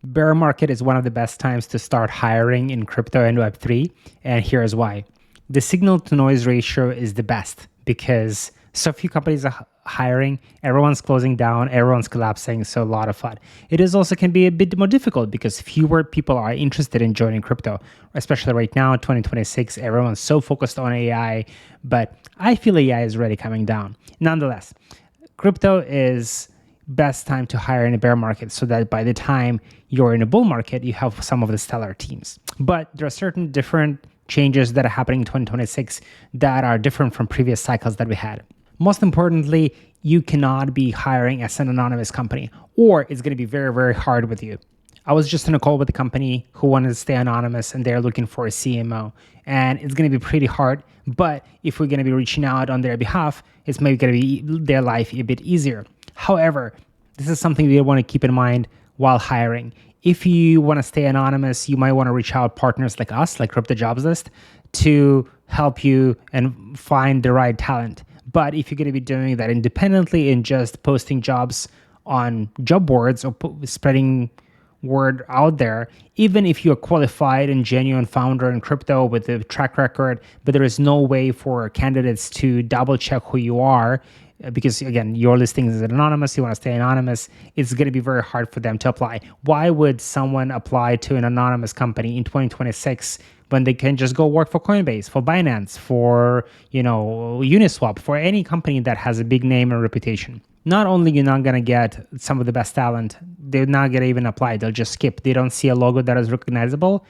Bear market is one of the best times to start hiring in crypto and Web3, and here's why. The signal to noise ratio is the best because so few companies are hiring, everyone's closing down, everyone's collapsing, so a lot of fun. It is also can be a bit more difficult because fewer people are interested in joining crypto, especially right now, 2026, everyone's so focused on AI, but I feel AI is already coming down. Nonetheless, crypto is best time to hire in a bear market so that by the time you're in a bull market, you have some of the stellar teams. But there are certain different changes that are happening in 2026 that are different from previous cycles that we had. Most importantly, you cannot be hiring as an anonymous company, or it's going to be very, very hard with you. I was just on a call with a company who wanted to stay anonymous and they're looking for a CMO. And it's going to be pretty hard. But if we're going to be reaching out on their behalf, it's maybe going to be their life a bit easier. However, this is something you want to keep in mind while hiring. If you want to stay anonymous, you might want to reach out partners like us, like Crypto Jobs List, to help you and find the right talent. But if you're going to be doing that independently and just posting jobs on job boards or spreading word out there, even if you're a qualified and genuine founder in crypto with a track record, but there is no way for candidates to double check who you are, because again, your listing is anonymous, you want to stay anonymous, it's going to be very hard for them to apply. Why would someone apply to an anonymous company in 2026 when they can just go work for Coinbase, for Binance, for Uniswap, for any company that has a big name and reputation? Not only you're not going to get some of the best talent, they're not going to even apply. They'll just skip. They don't see a logo that is recognizable,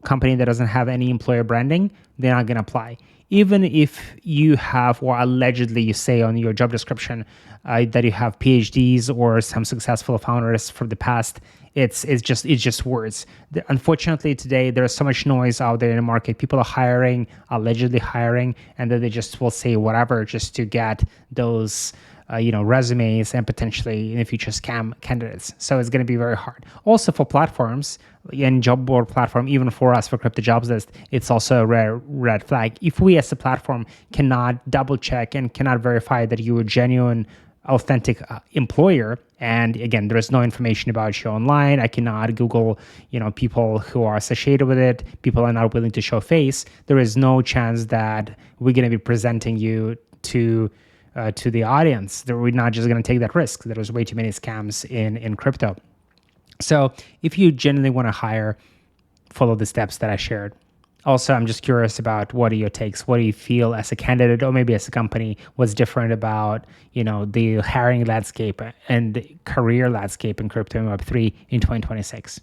company that doesn't have any employer branding, they're not going to apply. Even if you have, or allegedly you say on your job description that you have PhDs or some successful founders from the past, it's just words. Unfortunately, today there's so much noise out there in the market. People are hiring, allegedly hiring, and then they just will say whatever just to get those resumes and potentially in the future scam candidates. So it's going to be very hard. Also for platforms and job board platform, even for us for Crypto Jobs List, it's also a rare red flag. If we as a platform cannot double check and cannot verify that you're a genuine, authentic employer, and again, there is no information about you online. I cannot Google, people who are associated with it. People are not willing to show face. There is no chance that we're going to be presenting you to the audience. That we're not just going to take that risk. There's way too many scams in crypto. So if you genuinely want to hire, follow the steps that I shared. Also, I'm just curious about what are your takes? What do you feel as a candidate or maybe as a company was different about, the hiring landscape and career landscape in crypto and Web3 in 2026?